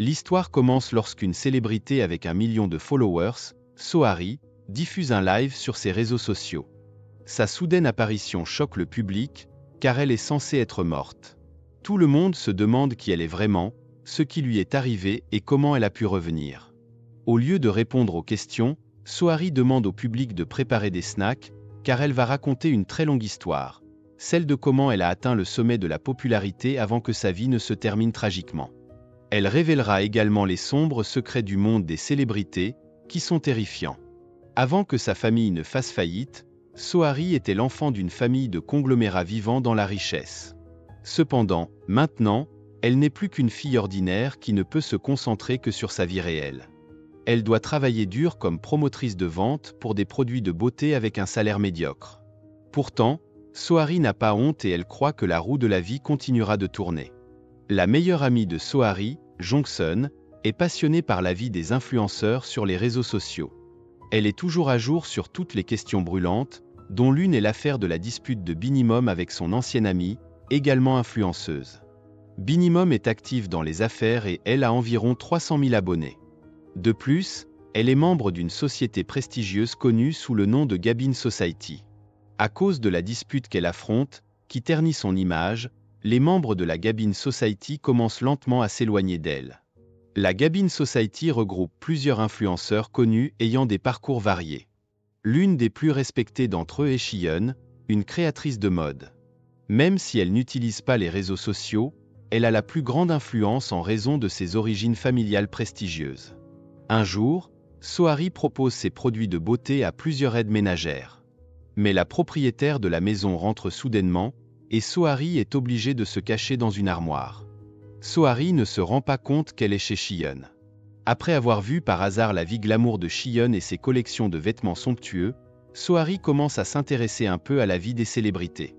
L'histoire commence lorsqu'une célébrité avec 1 million de followers, Sohari, diffuse un live sur ses réseaux sociaux. Sa soudaine apparition choque le public, car elle est censée être morte. Tout le monde se demande qui elle est vraiment, ce qui lui est arrivé et comment elle a pu revenir. Au lieu de répondre aux questions, Sohari demande au public de préparer des snacks, car elle va raconter une très longue histoire, celle de comment elle a atteint le sommet de la popularité avant que sa vie ne se termine tragiquement. Elle révélera également les sombres secrets du monde des célébrités, qui sont terrifiants. Avant que sa famille ne fasse faillite, Sohari était l'enfant d'une famille de conglomérats vivant dans la richesse. Cependant, maintenant, elle n'est plus qu'une fille ordinaire qui ne peut se concentrer que sur sa vie réelle. Elle doit travailler dur comme promotrice de vente pour des produits de beauté avec un salaire médiocre. Pourtant, Sohari n'a pas honte et elle croit que la roue de la vie continuera de tourner. La meilleure amie de Sohari, Jongsun, est passionnée par la vie des influenceurs sur les réseaux sociaux. Elle est toujours à jour sur toutes les questions brûlantes, dont l'une est l'affaire de la dispute de Binimum avec son ancienne amie, également influenceuse. Binimum est active dans les affaires et elle a environ 300 000 abonnés. De plus, elle est membre d'une société prestigieuse connue sous le nom de Gabin Society. À cause de la dispute qu'elle affronte, qui ternit son image, les membres de la Gabin Society commencent lentement à s'éloigner d'elle. La Gabin Society regroupe plusieurs influenceurs connus ayant des parcours variés. L'une des plus respectées d'entre eux est Shiyeon, une créatrice de mode. Même si elle n'utilise pas les réseaux sociaux, elle a la plus grande influence en raison de ses origines familiales prestigieuses. Un jour, Sohari propose ses produits de beauté à plusieurs aides ménagères. Mais la propriétaire de la maison rentre soudainement, et Sohari est obligée de se cacher dans une armoire. Sohari ne se rend pas compte qu'elle est chez Shiyeon. Après avoir vu par hasard la vie glamour de Shiyeon et ses collections de vêtements somptueux, Sohari commence à s'intéresser un peu à la vie des célébrités.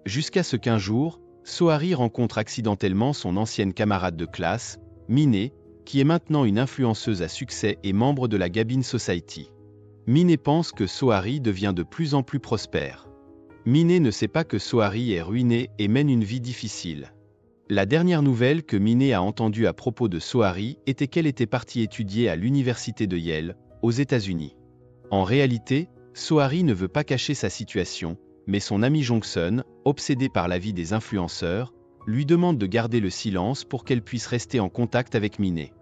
Jusqu'à ce qu'un jour, Sohari rencontre accidentellement son ancienne camarade de classe, Minhee, qui est maintenant une influenceuse à succès et membre de la Gabin Society. Minhee pense que Sohari devient de plus en plus prospère. Minhee ne sait pas que Sohari est ruinée et mène une vie difficile. La dernière nouvelle que Minhee a entendue à propos de Sohari était qu'elle était partie étudier à l'université de Yale, aux États-Unis. En réalité, Sohari ne veut pas cacher sa situation, mais son ami Jongsun, obsédé par la vie des influenceurs, lui demande de garder le silence pour qu'elle puisse rester en contact avec Minhee.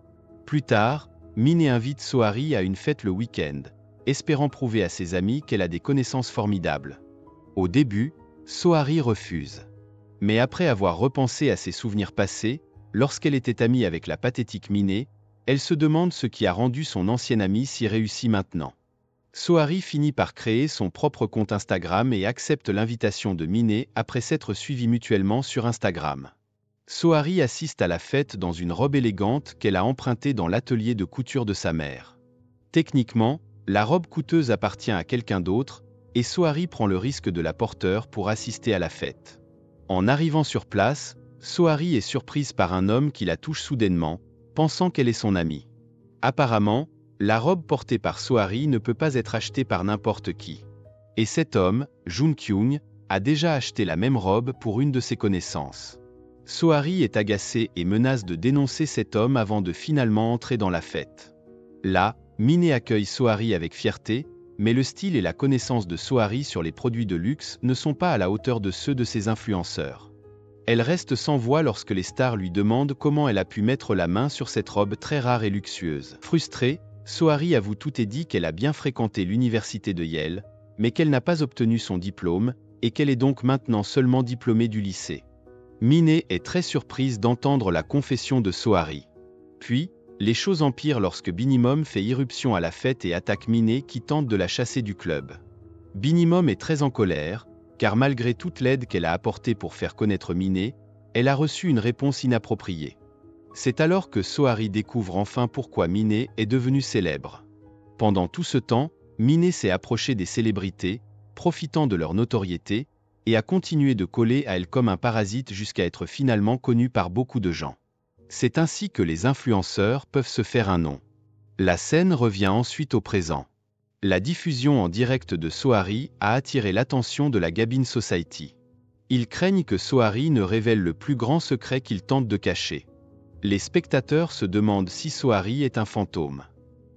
Plus tard, Minhee invite Sohari à une fête le week-end, espérant prouver à ses amis qu'elle a des connaissances formidables. Au début, Sohari refuse. Mais après avoir repensé à ses souvenirs passés, lorsqu'elle était amie avec la pathétique Minhee, elle se demande ce qui a rendu son ancienne amie si réussie maintenant. Sohari finit par créer son propre compte Instagram et accepte l'invitation de Minhee après s'être suivis mutuellement sur Instagram. Sohari assiste à la fête dans une robe élégante qu'elle a empruntée dans l'atelier de couture de sa mère. Techniquement, la robe coûteuse appartient à quelqu'un d'autre, et Sohari prend le risque de la porter pour assister à la fête. En arrivant sur place, Sohari est surprise par un homme qui la touche soudainement, pensant qu'elle est son amie. Apparemment, la robe portée par Sohari ne peut pas être achetée par n'importe qui. Et cet homme, Jun Kyung, a déjà acheté la même robe pour une de ses connaissances. Sohari est agacée et menace de dénoncer cet homme avant de finalement entrer dans la fête. Là, Minhee accueille Sohari avec fierté, mais le style et la connaissance de Sohari sur les produits de luxe ne sont pas à la hauteur de ceux de ses influenceurs. Elle reste sans voix lorsque les stars lui demandent comment elle a pu mettre la main sur cette robe très rare et luxueuse. Frustrée, Sohari avoue tout et dit qu'elle a bien fréquenté l'université de Yale, mais qu'elle n'a pas obtenu son diplôme, et qu'elle est donc maintenant seulement diplômée du lycée. Minhee est très surprise d'entendre la confession de Sohari. Puis, les choses empirent lorsque Binimum fait irruption à la fête et attaque Minhee qui tente de la chasser du club. Binimum est très en colère, car malgré toute l'aide qu'elle a apportée pour faire connaître Minhee, elle a reçu une réponse inappropriée. C'est alors que Sohari découvre enfin pourquoi Minhee est devenue célèbre. Pendant tout ce temps, Minhee s'est approchée des célébrités, profitant de leur notoriété, et a continué de coller à elle comme un parasite jusqu'à être finalement connue par beaucoup de gens. C'est ainsi que les influenceurs peuvent se faire un nom. La scène revient ensuite au présent. La diffusion en direct de Sohari a attiré l'attention de la Gabin Society. Ils craignent que Sohari ne révèle le plus grand secret qu'il tente de cacher. Les spectateurs se demandent si Sohari est un fantôme.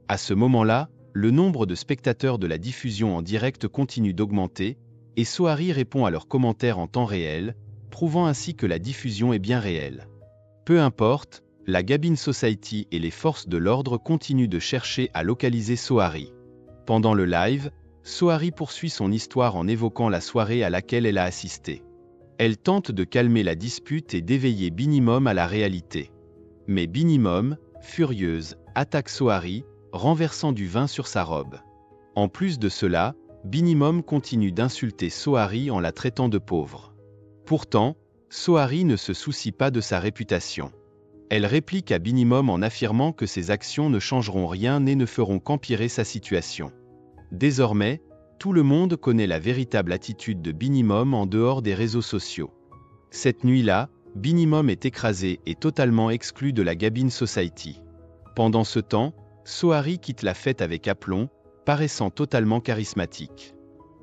À ce moment-là, le nombre de spectateurs de la diffusion en direct continue d'augmenter, et Sohari répond à leurs commentaires en temps réel, prouvant ainsi que la diffusion est bien réelle. Peu importe, la Gabin Society et les forces de l'ordre continuent de chercher à localiser Sohari. Pendant le live, Sohari poursuit son histoire en évoquant la soirée à laquelle elle a assisté. Elle tente de calmer la dispute et d'éveiller Binimum à la réalité. Mais Binimum, furieuse, attaque Sohari, renversant du vin sur sa robe. En plus de cela, Binimum continue d'insulter Sohari en la traitant de pauvre. Pourtant, Sohari ne se soucie pas de sa réputation. Elle réplique à Binimum en affirmant que ses actions ne changeront rien et ne feront qu'empirer sa situation. Désormais, tout le monde connaît la véritable attitude de Binimum en dehors des réseaux sociaux. Cette nuit-là, Binimum est écrasé et totalement exclu de la Gabin Society. Pendant ce temps, Sohari quitte la fête avec aplomb, paraissant totalement charismatique.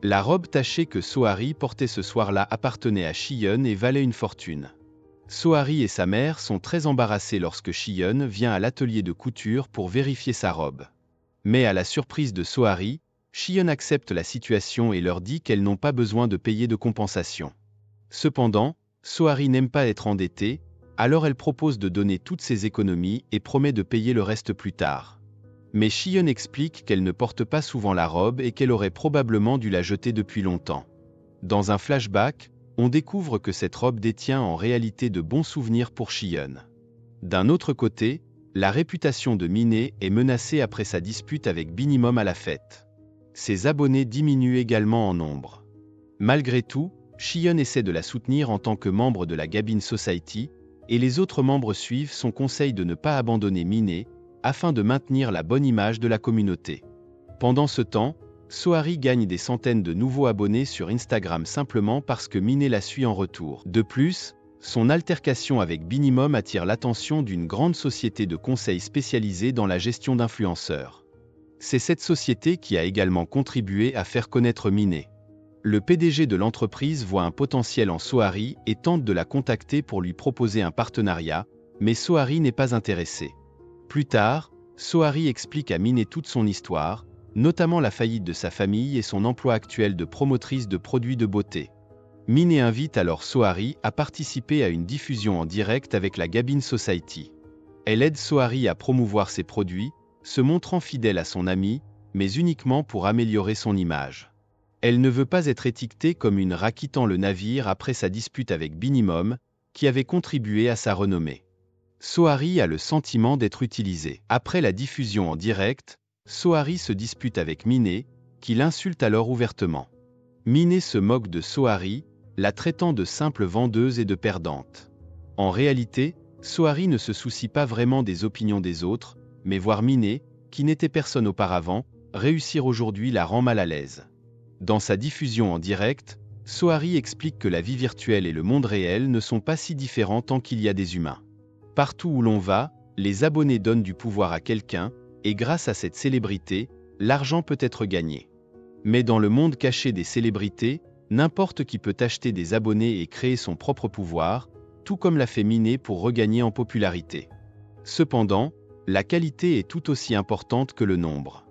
La robe tachée que Sohari portait ce soir-là appartenait à Shiyeon et valait une fortune. Sohari et sa mère sont très embarrassés lorsque Shiyeon vient à l'atelier de couture pour vérifier sa robe. Mais à la surprise de Sohari, Shiyeon accepte la situation et leur dit qu'elles n'ont pas besoin de payer de compensation. Cependant, Sohari n'aime pas être endettée, alors elle propose de donner toutes ses économies et promet de payer le reste plus tard. Mais Shiyeon explique qu'elle ne porte pas souvent la robe et qu'elle aurait probablement dû la jeter depuis longtemps. Dans un flashback, on découvre que cette robe détient en réalité de bons souvenirs pour Shiyeon. D'un autre côté, la réputation de Minnie est menacée après sa dispute avec Binimum à la fête. Ses abonnés diminuent également en nombre. Malgré tout, Shiyeon essaie de la soutenir en tant que membre de la Gabin Society, et les autres membres suivent son conseil de ne pas abandonner Minnie, afin de maintenir la bonne image de la communauté. Pendant ce temps, Sohari gagne des centaines de nouveaux abonnés sur Instagram simplement parce que Minnie la suit en retour. De plus, son altercation avec Binimum attire l'attention d'une grande société de conseil spécialisée dans la gestion d'influenceurs. C'est cette société qui a également contribué à faire connaître Minnie. Le PDG de l'entreprise voit un potentiel en Sohari et tente de la contacter pour lui proposer un partenariat, mais Sohari n'est pas intéressé. Plus tard, Sohari explique à Minnie toute son histoire, notamment la faillite de sa famille et son emploi actuel de promotrice de produits de beauté. Minnie invite alors Sohari à participer à une diffusion en direct avec la Gabin Society. Elle aide Sohari à promouvoir ses produits, se montrant fidèle à son ami, mais uniquement pour améliorer son image. Elle ne veut pas être étiquetée comme une rat quittant le navire après sa dispute avec Binimum, qui avait contribué à sa renommée. Sohari a le sentiment d'être utilisé. Après la diffusion en direct, Sohari se dispute avec Minnie, qui l'insulte alors ouvertement. Minnie se moque de Sohari, la traitant de simple vendeuse et de perdante. En réalité, Sohari ne se soucie pas vraiment des opinions des autres, mais voir Minnie, qui n'était personne auparavant, réussir aujourd'hui la rend mal à l'aise. Dans sa diffusion en direct, Sohari explique que la vie virtuelle et le monde réel ne sont pas si différents tant qu'il y a des humains. Partout où l'on va, les abonnés donnent du pouvoir à quelqu'un, et grâce à cette célébrité, l'argent peut être gagné. Mais dans le monde caché des célébrités, n'importe qui peut acheter des abonnés et créer son propre pouvoir, tout comme l'a fait Minnie pour regagner en popularité. Cependant, la qualité est tout aussi importante que le nombre.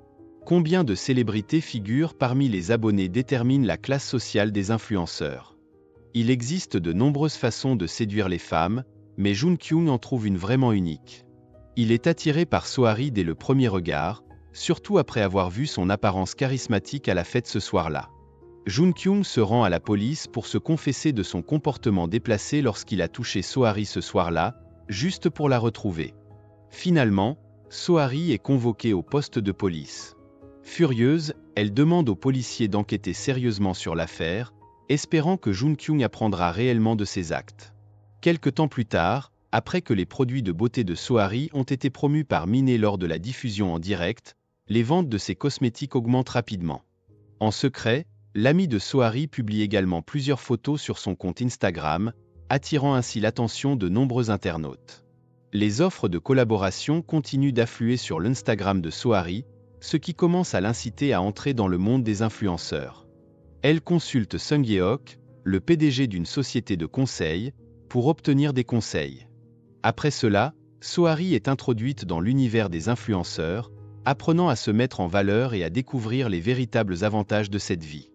Combien de célébrités figurent parmi les abonnés détermine la classe sociale des influenceurs. Il existe de nombreuses façons de séduire les femmes, mais Jun Kyung en trouve une vraiment unique. Il est attiré par Sohari dès le premier regard, surtout après avoir vu son apparence charismatique à la fête ce soir-là. Jun Kyung se rend à la police pour se confesser de son comportement déplacé lorsqu'il a touché Sohari ce soir-là, juste pour la retrouver. Finalement, Sohari est convoquée au poste de police. Furieuse, elle demande aux policiers d'enquêter sérieusement sur l'affaire, espérant que Jun Kyung apprendra réellement de ses actes. Quelque temps plus tard, après que les produits de beauté de Sohari ont été promus par Minnie lors de la diffusion en direct, les ventes de ses cosmétiques augmentent rapidement. En secret, l'ami de Sohari publie également plusieurs photos sur son compte Instagram, attirant ainsi l'attention de nombreux internautes. Les offres de collaboration continuent d'affluer sur l'Instagram de Sohari, ce qui commence à l'inciter à entrer dans le monde des influenceurs. Elle consulte Sung Ye-ok, le PDG d'une société de conseil, pour obtenir des conseils. Après cela, Sohari est introduite dans l'univers des influenceurs, apprenant à se mettre en valeur et à découvrir les véritables avantages de cette vie.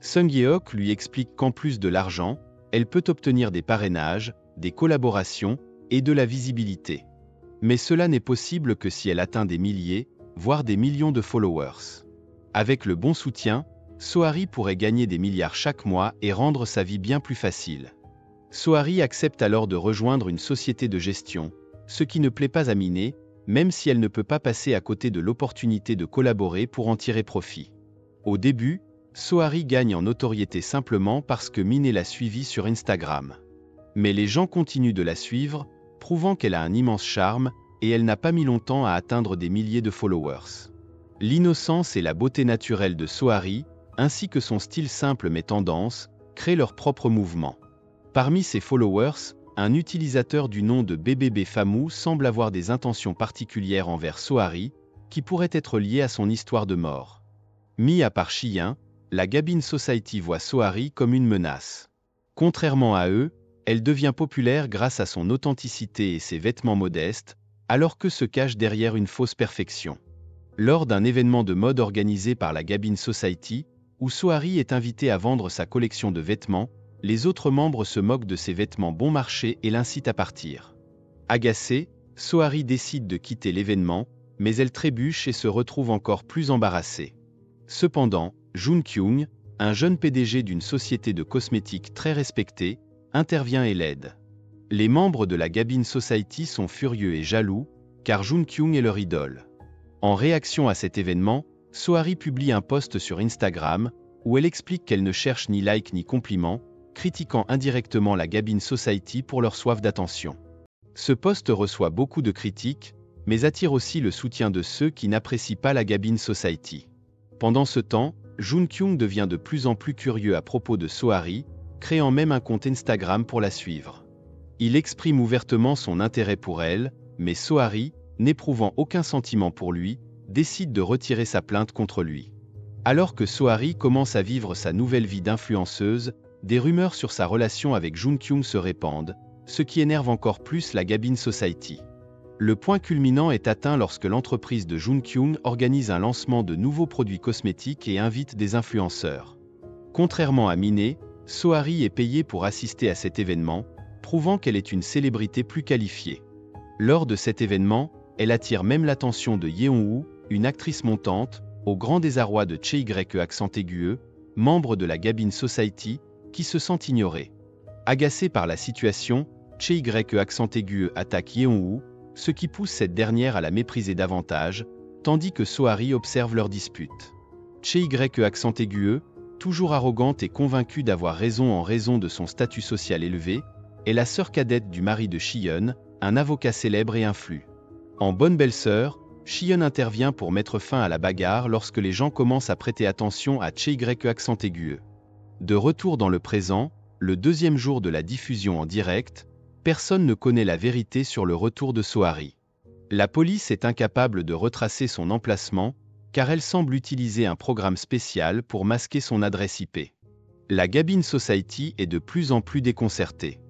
Sung Yeok lui explique qu'en plus de l'argent, elle peut obtenir des parrainages, des collaborations et de la visibilité. Mais cela n'est possible que si elle atteint des milliers, voire des millions de followers. Avec le bon soutien, Sohari pourrait gagner des milliards chaque mois et rendre sa vie bien plus facile. Sohari accepte alors de rejoindre une société de gestion, ce qui ne plaît pas à Miné, même si elle ne peut pas passer à côté de l'opportunité de collaborer pour en tirer profit. Au début, Sohari gagne en notoriété simplement parce que Miné l'a suivie sur Instagram. Mais les gens continuent de la suivre, prouvant qu'elle a un immense charme, et elle n'a pas mis longtemps à atteindre des milliers de followers. L'innocence et la beauté naturelle de Sohari, ainsi que son style simple mais tendance, créent leur propre mouvement. Parmi ses followers, un utilisateur du nom de BBB Famou semble avoir des intentions particulières envers Sohari, qui pourraient être liées à son histoire de mort. Mis à part Shiyin, la Gabin Society voit Sohari comme une menace. Contrairement à eux, elle devient populaire grâce à son authenticité et ses vêtements modestes, alors que se cache derrière une fausse perfection. Lors d'un événement de mode organisé par la Gabin Society, où Sohari est invité à vendre sa collection de vêtements, les autres membres se moquent de ses vêtements bon marché et l'incitent à partir. Agacée, Sohari décide de quitter l'événement, mais elle trébuche et se retrouve encore plus embarrassée. Cependant, Jun Kyung, un jeune PDG d'une société de cosmétiques très respectée, intervient et l'aide. Les membres de la Gabin Society sont furieux et jaloux, car Jun Kyung est leur idole. En réaction à cet événement, Sohari publie un post sur Instagram, où elle explique qu'elle ne cherche ni like ni compliments, critiquant indirectement la Gabin Society pour leur soif d'attention. Ce post reçoit beaucoup de critiques, mais attire aussi le soutien de ceux qui n'apprécient pas la Gabin Society. Pendant ce temps, Jun Kyung devient de plus en plus curieux à propos de Sohari, créant même un compte Instagram pour la suivre. Il exprime ouvertement son intérêt pour elle, mais Sohari, n'éprouvant aucun sentiment pour lui, décide de retirer sa plainte contre lui. Alors que Sohari commence à vivre sa nouvelle vie d'influenceuse, des rumeurs sur sa relation avec Jun Kyung se répandent, ce qui énerve encore plus la Gabin Society. Le point culminant est atteint lorsque l'entreprise de Jun Kyung organise un lancement de nouveaux produits cosmétiques et invite des influenceurs. Contrairement à Miné, Sohari est payée pour assister à cet événement, prouvant qu'elle est une célébrité plus qualifiée. Lors de cet événement, elle attire même l'attention de Yeon-woo, une actrice montante, au grand désarroi de Chae accent aigu, membre de la Gabin Society, qui se sent ignorée. Agacée par la situation, Chae accent aigu attaque Yeon-woo, ce qui pousse cette dernière à la mépriser davantage, tandis que Sohari observe leur dispute. Chae accent aigu, toujours arrogante et convaincue d'avoir raison en raison de son statut social élevé, est la sœur cadette du mari de Shiyeon, un avocat célèbre et influent. En bonne belle-sœur, Shiyeon intervient pour mettre fin à la bagarre lorsque les gens commencent à prêter attention à Chae accent aigu. De retour dans le présent, le deuxième jour de la diffusion en direct, personne ne connaît la vérité sur le retour de Sohari. La police est incapable de retracer son emplacement, car elle semble utiliser un programme spécial pour masquer son adresse IP. La Gabin Society est de plus en plus déconcertée.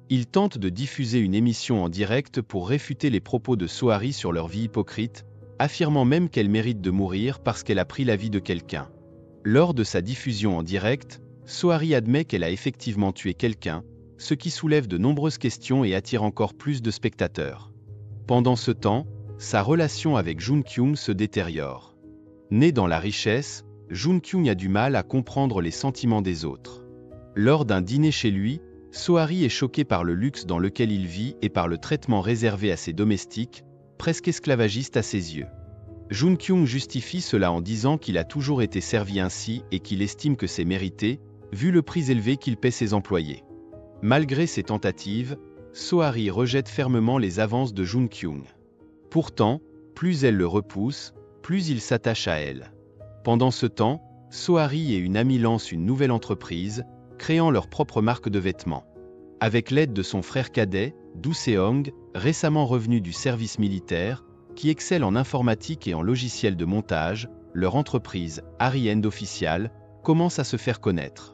Ils tentent de diffuser une émission en direct pour réfuter les propos de Sohari sur leur vie hypocrite, affirmant même qu'elle mérite de mourir parce qu'elle a pris la vie de quelqu'un. Lors de sa diffusion en direct, Sohari admet qu'elle a effectivement tué quelqu'un, ce qui soulève de nombreuses questions et attire encore plus de spectateurs. Pendant ce temps, sa relation avec Jun Kyung se détériore. Né dans la richesse, Jun Kyung a du mal à comprendre les sentiments des autres. Lors d'un dîner chez lui, Sohari est choqué par le luxe dans lequel il vit et par le traitement réservé à ses domestiques, presque esclavagiste à ses yeux. Jun Kyung justifie cela en disant qu'il a toujours été servi ainsi et qu'il estime que c'est mérité, vu le prix élevé qu'il paie ses employés. Malgré ses tentatives, Sohari rejette fermement les avances de Jun Kyung. Pourtant, plus elle le repousse, plus il s'attache à elle. Pendant ce temps, Sohari et une amie lancent une nouvelle entreprise, créant leur propre marque de vêtements. Avec l'aide de son frère cadet, Do Seong, récemment revenu du service militaire, qui excelle en informatique et en logiciel de montage, leur entreprise, Harry End Official, commence à se faire connaître.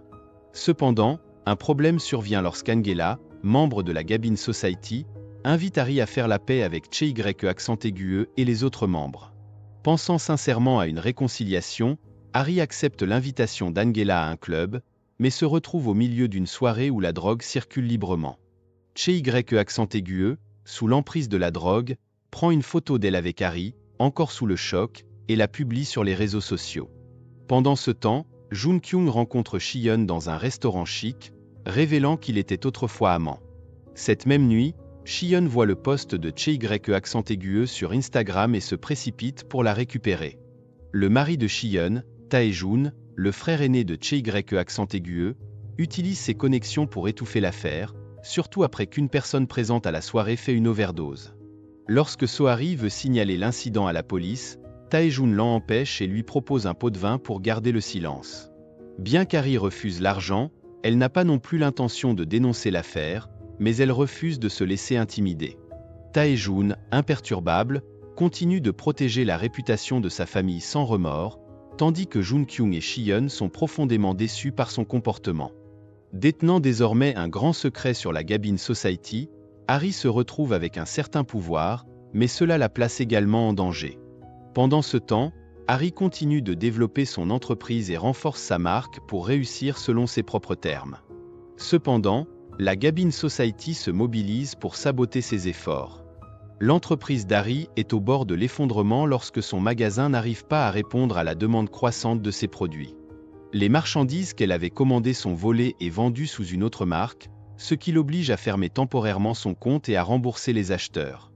Cependant, un problème survient lorsqu'Angela, membre de la Gabin Society, invite Harry à faire la paix avec CY et les autres membres. Pensant sincèrement à une réconciliation, Harry accepte l'invitation d'Angela à un club, mais se retrouve au milieu d'une soirée où la drogue circule librement. CY, sous l'emprise de la drogue, prend une photo d'elle avec Harry, encore sous le choc, et la publie sur les réseaux sociaux. Pendant ce temps, Jun-kyung rencontre Shiyeon dans un restaurant chic, révélant qu'il était autrefois amant. Cette même nuit, Shiyeon voit le post de CY sur Instagram et se précipite pour la récupérer. Le mari de Shiyeon, Tae-jun, le frère aîné de CY, utilise ses connexions pour étouffer l'affaire, surtout après qu'une personne présente à la soirée fait une overdose. Lorsque Sohari veut signaler l'incident à la police, Tae-jun l'en empêche et lui propose un pot de vin pour garder le silence. Bien qu'Harry refuse l'argent, elle n'a pas non plus l'intention de dénoncer l'affaire, mais elle refuse de se laisser intimider. Tae-jun, imperturbable, continue de protéger la réputation de sa famille sans remords, tandis que Jun-kyung et Shiyeon sont profondément déçus par son comportement. Détenant désormais un grand secret sur la Gabin Society, Harry se retrouve avec un certain pouvoir, mais cela la place également en danger. Pendant ce temps, Harry continue de développer son entreprise et renforce sa marque pour réussir selon ses propres termes. Cependant, la Gabin Society se mobilise pour saboter ses efforts. L'entreprise d'Harry est au bord de l'effondrement lorsque son magasin n'arrive pas à répondre à la demande croissante de ses produits. Les marchandises qu'elle avait commandées sont volées et vendues sous une autre marque, ce qui l'oblige à fermer temporairement son compte et à rembourser les acheteurs.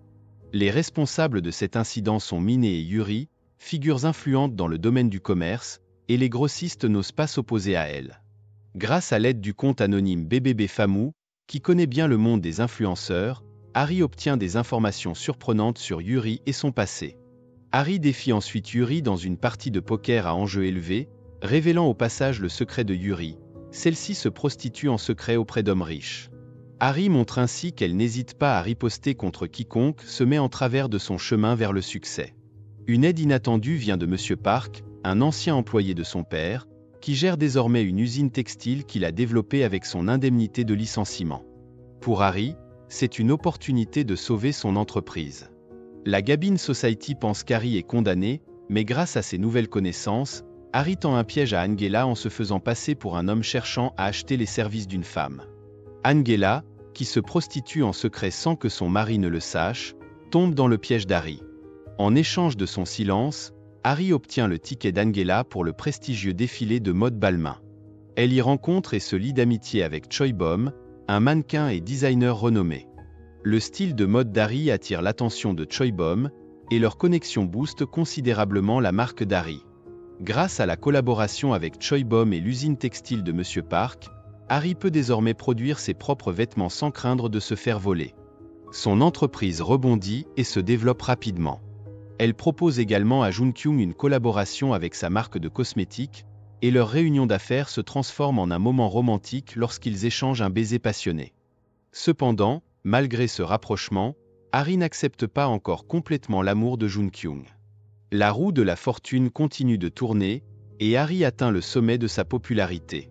Les responsables de cet incident sont Min et Yuri, figures influentes dans le domaine du commerce, et les grossistes n'osent pas s'opposer à elles. Grâce à l'aide du compte anonyme BBB Famou, qui connaît bien le monde des influenceurs, Harry obtient des informations surprenantes sur Yuri et son passé. Harry défie ensuite Yuri dans une partie de poker à enjeu élevé, révélant au passage le secret de Yuri. Celle-ci se prostitue en secret auprès d'hommes riches. Harry montre ainsi qu'elle n'hésite pas à riposter contre quiconque se met en travers de son chemin vers le succès. Une aide inattendue vient de M. Park, un ancien employé de son père, qui gère désormais une usine textile qu'il a développée avec son indemnité de licenciement. Pour Harry, c'est une opportunité de sauver son entreprise. La Gabin Society pense qu'Harry est condamné, mais grâce à ses nouvelles connaissances, Harry tend un piège à Angela en se faisant passer pour un homme cherchant à acheter les services d'une femme. Angela, qui se prostitue en secret sans que son mari ne le sache, tombe dans le piège d'Harry. En échange de son silence, Harry obtient le ticket d'Angela pour le prestigieux défilé de mode Balmain. Elle y rencontre et se lie d'amitié avec Choi Bom, un mannequin et designer renommé. Le style de mode d'Harry attire l'attention de Choi Bom, et leur connexion booste considérablement la marque d'Harry. Grâce à la collaboration avec Choi Bom et l'usine textile de M. Park, Harry peut désormais produire ses propres vêtements sans craindre de se faire voler. Son entreprise rebondit et se développe rapidement. Elle propose également à Jun-kyung une collaboration avec sa marque de cosmétiques, et leur réunion d'affaires se transforme en un moment romantique lorsqu'ils échangent un baiser passionné. Cependant, malgré ce rapprochement, Harry n'accepte pas encore complètement l'amour de Jun-kyung. La roue de la fortune continue de tourner, et Harry atteint le sommet de sa popularité.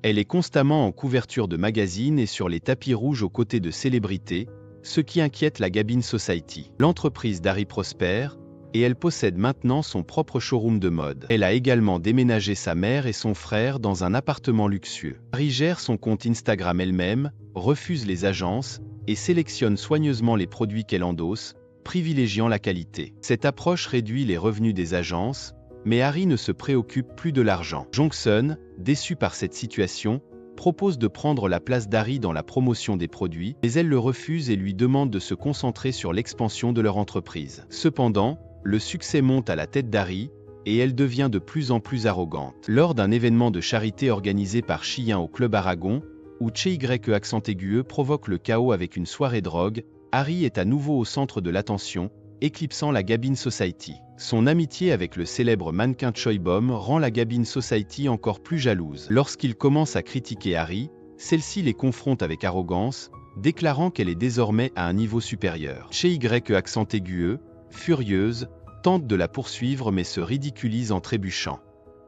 Elle est constamment en couverture de magazines et sur les tapis rouges aux côtés de célébrités, ce qui inquiète la Gabin Society. L'entreprise d'Harry prospère, et elle possède maintenant son propre showroom de mode. Elle a également déménagé sa mère et son frère dans un appartement luxueux. Harry gère son compte Instagram elle-même, refuse les agences, et sélectionne soigneusement les produits qu'elle endosse, privilégiant la qualité. Cette approche réduit les revenus des agences, mais Harry ne se préoccupe plus de l'argent. Jong-sun, déçu par cette situation, propose de prendre la place d'Harry dans la promotion des produits, mais elle le refuse et lui demande de se concentrer sur l'expansion de leur entreprise. Cependant, le succès monte à la tête d'Harry, et elle devient de plus en plus arrogante. Lors d'un événement de charité organisé par Shiyeon au Club Aragon, où CY provoque le chaos avec une soirée drogue, Harry est à nouveau au centre de l'attention, éclipsant la Gabin Society. Son amitié avec le célèbre mannequin Choi Bom rend la Gabin Society encore plus jalouse. Lorsqu'il commence à critiquer Harry, celle-ci les confronte avec arrogance, déclarant qu'elle est désormais à un niveau supérieur. CY, furieuse, tente de la poursuivre mais se ridiculise en trébuchant.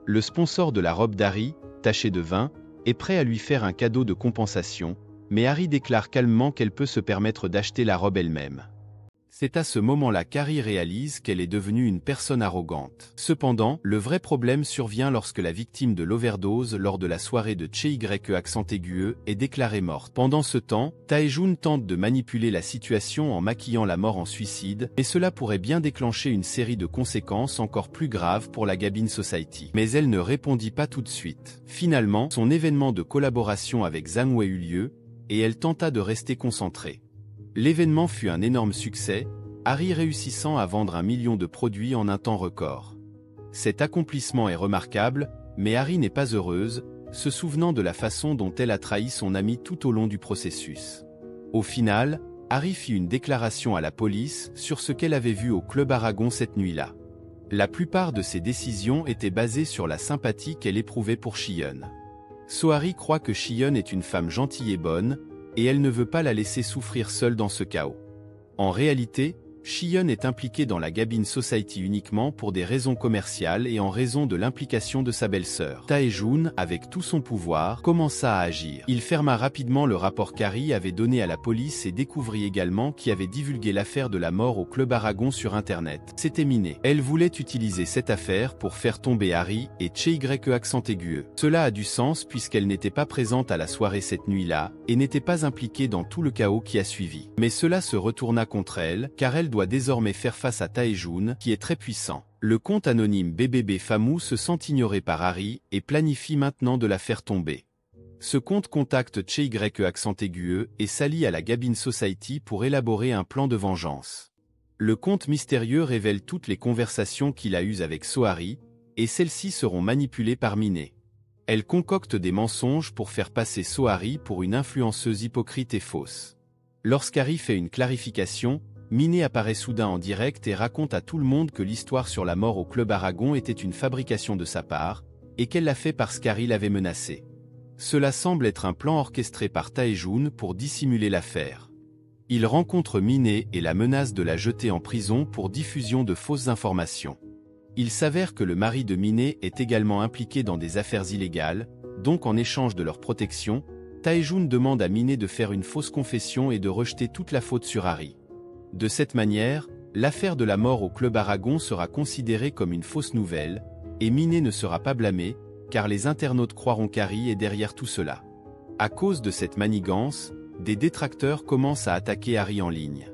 Le sponsor de la robe d'Harry, taché de vin, est prêt à lui faire un cadeau de compensation, mais Harry déclare calmement qu'elle peut se permettre d'acheter la robe elle-même. C'est à ce moment-là qu'Harry réalise qu'elle est devenue une personne arrogante. Cependant, le vrai problème survient lorsque la victime de l'overdose lors de la soirée de Cheye est déclarée morte. Pendant ce temps, Tae-joon tente de manipuler la situation en maquillant la mort en suicide, et cela pourrait bien déclencher une série de conséquences encore plus graves pour la Gabin Society. Mais elle ne répondit pas tout de suite. Finalement, son événement de collaboration avec Zhang Wei eut lieu, et elle tenta de rester concentrée. L'événement fut un énorme succès, Harry réussissant à vendre 1 million de produits en un temps record. Cet accomplissement est remarquable, mais Harry n'est pas heureuse, se souvenant de la façon dont elle a trahi son ami tout au long du processus. Au final, Harry fit une déclaration à la police sur ce qu'elle avait vu au Club Aragon cette nuit-là. La plupart de ses décisions étaient basées sur la sympathie qu'elle éprouvait pour Shiyeon. Sohari croit que Shiyeon est une femme gentille et bonne, et elle ne veut pas la laisser souffrir seule dans ce chaos. En réalité, Shiyeon est impliquée dans la Gabin Society uniquement pour des raisons commerciales et en raison de l'implication de sa belle-sœur. Tae-joon, avec tout son pouvoir, commença à agir. Il ferma rapidement le rapport qu'Harry avait donné à la police et découvrit également qui avait divulgué l'affaire de la mort au Club Aragon sur Internet. C'était Miné. Elle voulait utiliser cette affaire pour faire tomber Harry et Cheye. Cela a du sens puisqu'elle n'était pas présente à la soirée cette nuit-là et n'était pas impliquée dans tout le chaos qui a suivi. Mais cela se retourna contre elle, car elle doit désormais faire face à Tae-joon, qui est très puissant. Le compte anonyme BBB Famou se sent ignoré par Harry et planifie maintenant de la faire tomber. Ce compte contacte Cheye et s'allie à la Gabin Society pour élaborer un plan de vengeance. Le compte mystérieux révèle toutes les conversations qu'il a eues avec Sohari, et celles-ci seront manipulées par Miné. Elle concocte des mensonges pour faire passer Sohari pour une influenceuse hypocrite et fausse. Lorsqu'Harry fait une clarification, Miné apparaît soudain en direct et raconte à tout le monde que l'histoire sur la mort au Club Aragon était une fabrication de sa part, et qu'elle l'a fait parce qu'Harry l'avait menacé. Cela semble être un plan orchestré par Tae-joon pour dissimuler l'affaire. Il rencontre Miné et la menace de la jeter en prison pour diffusion de fausses informations. Il s'avère que le mari de Miné est également impliqué dans des affaires illégales, donc en échange de leur protection, Tae-joon demande à Miné de faire une fausse confession et de rejeter toute la faute sur Harry. De cette manière, l'affaire de la mort au Club Aragon sera considérée comme une fausse nouvelle, et Miné ne sera pas blâmé, car les internautes croiront qu'Harry est derrière tout cela. À cause de cette manigance, des détracteurs commencent à attaquer Harry en ligne.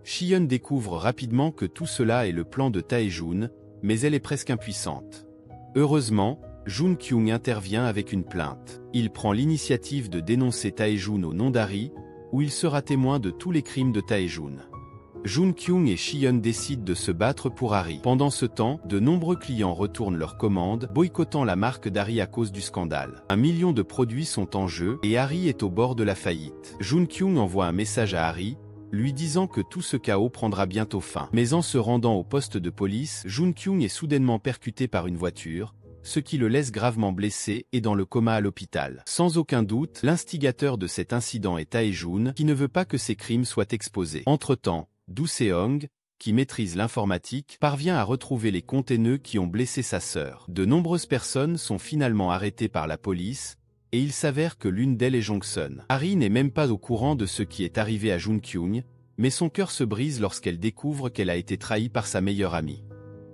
Shiyeon découvre rapidement que tout cela est le plan de Tae-joon, mais elle est presque impuissante. Heureusement, Jun Kyung intervient avec une plainte. Il prend l'initiative de dénoncer Tae-joon au nom d'Harry, où il sera témoin de tous les crimes de Tae-joon. Jun Kyung et Shiyeon décident de se battre pour Harry. Pendant ce temps, de nombreux clients retournent leurs commandes, boycottant la marque d'Harry à cause du scandale. 1 million de produits sont en jeu et Harry est au bord de la faillite. Jun Kyung envoie un message à Harry, lui disant que tout ce chaos prendra bientôt fin. Mais en se rendant au poste de police, Jun Kyung est soudainement percuté par une voiture, ce qui le laisse gravement blessé et dans le coma à l'hôpital. Sans aucun doute, l'instigateur de cet incident est Tae-joon, qui ne veut pas que ses crimes soient exposés. Entre-temps, Do Seong, qui maîtrise l'informatique, parvient à retrouver les containeux qui ont blessé sa sœur. De nombreuses personnes sont finalement arrêtées par la police, et il s'avère que l'une d'elles est Jongsun. Harry n'est même pas au courant de ce qui est arrivé à Jun Kyung, mais son cœur se brise lorsqu'elle découvre qu'elle a été trahie par sa meilleure amie.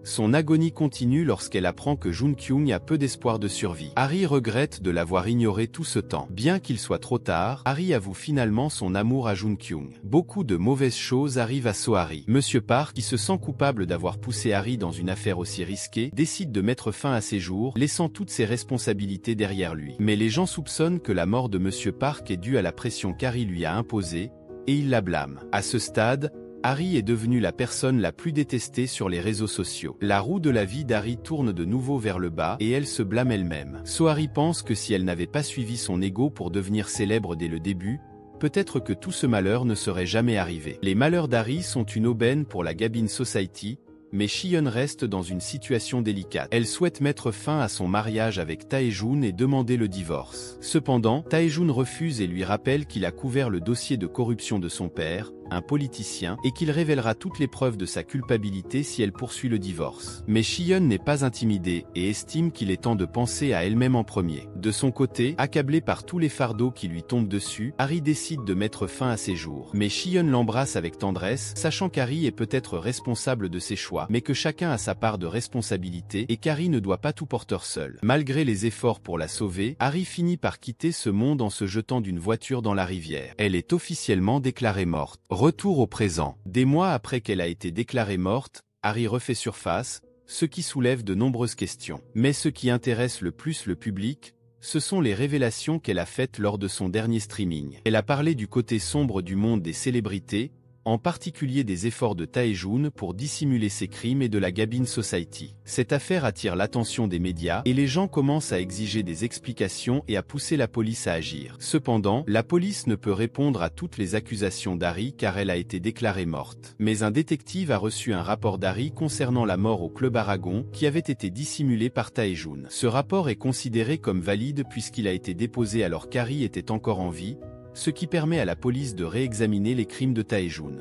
Son agonie continue lorsqu'elle apprend que Jun Kyung a peu d'espoir de survie. Harry regrette de l'avoir ignoré tout ce temps. Bien qu'il soit trop tard, Harry avoue finalement son amour à Jun Kyung. Beaucoup de mauvaises choses arrivent à Sohari. Monsieur Park, qui se sent coupable d'avoir poussé Harry dans une affaire aussi risquée, décide de mettre fin à ses jours, laissant toutes ses responsabilités derrière lui. Mais les gens soupçonnent que la mort de Monsieur Park est due à la pression qu'Harry lui a imposée, et ils la blâment. À ce stade, Harry est devenu la personne la plus détestée sur les réseaux sociaux. La roue de la vie d'Harry tourne de nouveau vers le bas et elle se blâme elle-même. Sohari pense que si elle n'avait pas suivi son ego pour devenir célèbre dès le début, peut-être que tout ce malheur ne serait jamais arrivé. Les malheurs d'Harry sont une aubaine pour la Gabin Society, mais Shiyeon reste dans une situation délicate. Elle souhaite mettre fin à son mariage avec Tae-joon et demander le divorce. Cependant, Tae-joon refuse et lui rappelle qu'il a couvert le dossier de corruption de son père, un politicien, et qu'il révélera toutes les preuves de sa culpabilité si elle poursuit le divorce. Mais Shion n'est pas intimidée et estime qu'il est temps de penser à elle-même en premier. De son côté, accablée par tous les fardeaux qui lui tombent dessus, Harry décide de mettre fin à ses jours. Mais Shion l'embrasse avec tendresse, sachant qu'Harry est peut-être responsable de ses choix, mais que chacun a sa part de responsabilité et qu'Harry ne doit pas tout porter seul. Malgré les efforts pour la sauver, Harry finit par quitter ce monde en se jetant d'une voiture dans la rivière. Elle est officiellement déclarée morte. Retour au présent. Des mois après qu'elle a été déclarée morte, Harry refait surface, ce qui soulève de nombreuses questions. Mais ce qui intéresse le plus le public, ce sont les révélations qu'elle a faites lors de son dernier streaming. Elle a parlé du côté sombre du monde des célébrités, en particulier des efforts de Tae-joon pour dissimuler ses crimes et de la Gabin Society. Cette affaire attire l'attention des médias et les gens commencent à exiger des explications et à pousser la police à agir. Cependant, la police ne peut répondre à toutes les accusations d'Harry car elle a été déclarée morte. Mais un détective a reçu un rapport d'Harry concernant la mort au Club Aragon qui avait été dissimulé par Tae-joon. Ce rapport est considéré comme valide puisqu'il a été déposé alors qu'Harry était encore en vie, ce qui permet à la police de réexaminer les crimes de Tae-joon.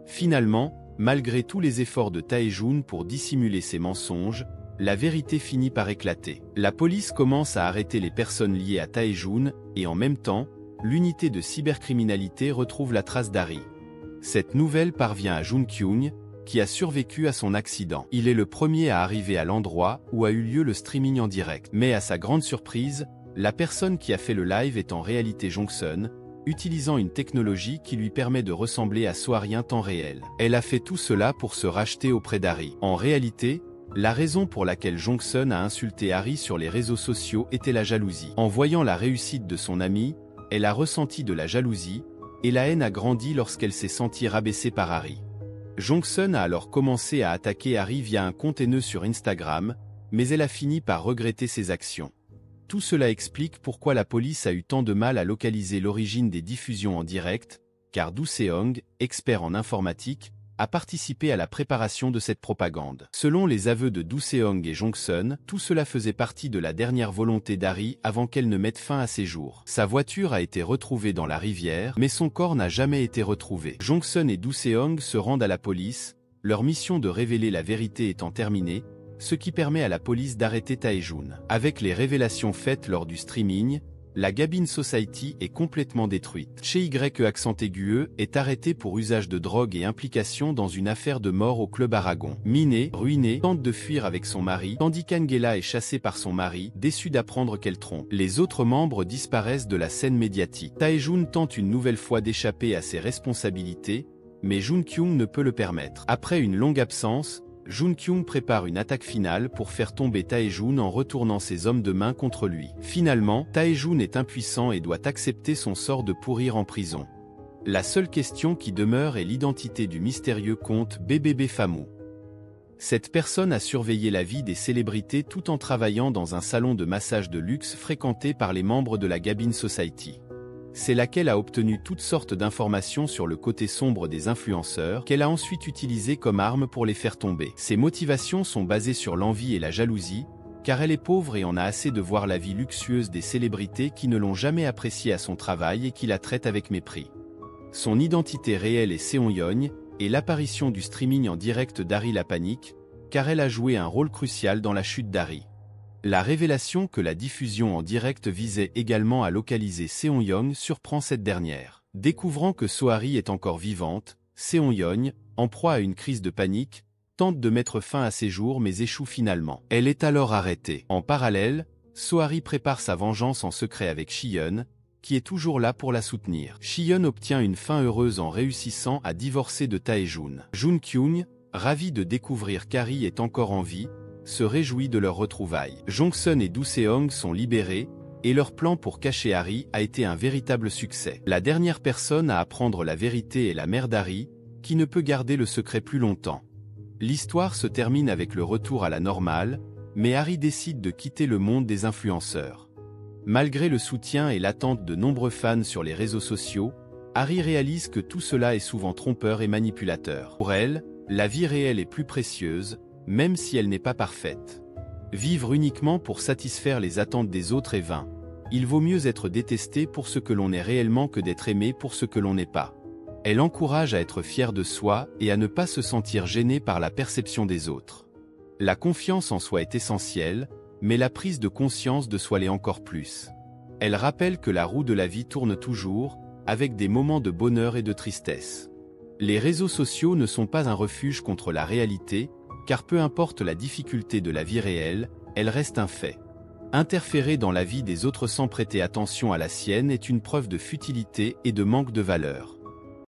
Finalement, malgré tous les efforts de Tae-joon pour dissimuler ses mensonges, la vérité finit par éclater. La police commence à arrêter les personnes liées à Tae-joon, et en même temps, l'unité de cybercriminalité retrouve la trace d'Harry. Cette nouvelle parvient à Jun-kyung, qui a survécu à son accident. Il est le premier à arriver à l'endroit où a eu lieu le streaming en direct. Mais à sa grande surprise, la personne qui a fait le live est en réalité Jongsun, utilisant une technologie qui lui permet de ressembler à Soari en temps réel. Elle a fait tout cela pour se racheter auprès d'Harry. En réalité, la raison pour laquelle Jongsun a insulté Harry sur les réseaux sociaux était la jalousie. En voyant la réussite de son ami, elle a ressenti de la jalousie, et la haine a grandi lorsqu'elle s'est sentie rabaissée par Harry. Jongsun a alors commencé à attaquer Harry via un compte haineux sur Instagram, mais elle a fini par regretter ses actions. Tout cela explique pourquoi la police a eu tant de mal à localiser l'origine des diffusions en direct, car Do Seong, expert en informatique, a participé à la préparation de cette propagande. Selon les aveux de Do Seong et Jongsun, tout cela faisait partie de la dernière volonté d'Harry avant qu'elle ne mette fin à ses jours. Sa voiture a été retrouvée dans la rivière, mais son corps n'a jamais été retrouvé. Jongsun et Do Seong se rendent à la police, leur mission de révéler la vérité étant terminée, ce qui permet à la police d'arrêter Tae-joon. Avec les révélations faites lors du streaming, la Gabin Society est complètement détruite. Che Y est arrêté pour usage de drogue et implication dans une affaire de mort au Club Aragon. Minée, ruinée, tente de fuir avec son mari, tandis qu'Angela est chassée par son mari, déçue d'apprendre qu'elle trompe. Les autres membres disparaissent de la scène médiatique. Tae-joon tente une nouvelle fois d'échapper à ses responsabilités, mais Jun-kyung ne peut le permettre. Après une longue absence, Jun-kyung prépare une attaque finale pour faire tomber Tae-joon en retournant ses hommes de main contre lui. Finalement, Tae-joon est impuissant et doit accepter son sort de pourrir en prison. La seule question qui demeure est l'identité du mystérieux comte BBB Famou. Cette personne a surveillé la vie des célébrités tout en travaillant dans un salon de massage de luxe fréquenté par les membres de la Gabin Society. C'est laquelle a obtenu toutes sortes d'informations sur le côté sombre des influenceurs qu'elle a ensuite utilisé comme arme pour les faire tomber. Ses motivations sont basées sur l'envie et la jalousie, car elle est pauvre et en a assez de voir la vie luxueuse des célébrités qui ne l'ont jamais appréciée à son travail et qui la traitent avec mépris. Son identité réelle est Seon-yeon, et l'apparition du streaming en direct d'Harry la panique, car elle a joué un rôle crucial dans la chute d'Harry. La révélation que la diffusion en direct visait également à localiser Seon-yeon surprend cette dernière. Découvrant que Soari est encore vivante, Seon-yeon, en proie à une crise de panique, tente de mettre fin à ses jours mais échoue finalement. Elle est alors arrêtée. En parallèle, Soari prépare sa vengeance en secret avec Shion, qui est toujours là pour la soutenir. Shion obtient une fin heureuse en réussissant à divorcer de Tae-joon. Jun-kyung, ravi de découvrir qu'Harry est encore en vie, se réjouit de leur retrouvaille. Jongsun et Do Seong sont libérés, et leur plan pour cacher Harry a été un véritable succès. La dernière personne à apprendre la vérité est la mère d'Harry, qui ne peut garder le secret plus longtemps. L'histoire se termine avec le retour à la normale, mais Harry décide de quitter le monde des influenceurs. Malgré le soutien et l'attente de nombreux fans sur les réseaux sociaux, Harry réalise que tout cela est souvent trompeur et manipulateur. Pour elle, la vie réelle est plus précieuse, même si elle n'est pas parfaite. Vivre uniquement pour satisfaire les attentes des autres est vain. Il vaut mieux être détesté pour ce que l'on est réellement que d'être aimé pour ce que l'on n'est pas. Elle encourage à être fier de soi et à ne pas se sentir gêné par la perception des autres. La confiance en soi est essentielle, mais la prise de conscience de soi l'est encore plus. Elle rappelle que la roue de la vie tourne toujours, avec des moments de bonheur et de tristesse. Les réseaux sociaux ne sont pas un refuge contre la réalité, car peu importe la difficulté de la vie réelle, elle reste un fait. Interférer dans la vie des autres sans prêter attention à la sienne est une preuve de futilité et de manque de valeur.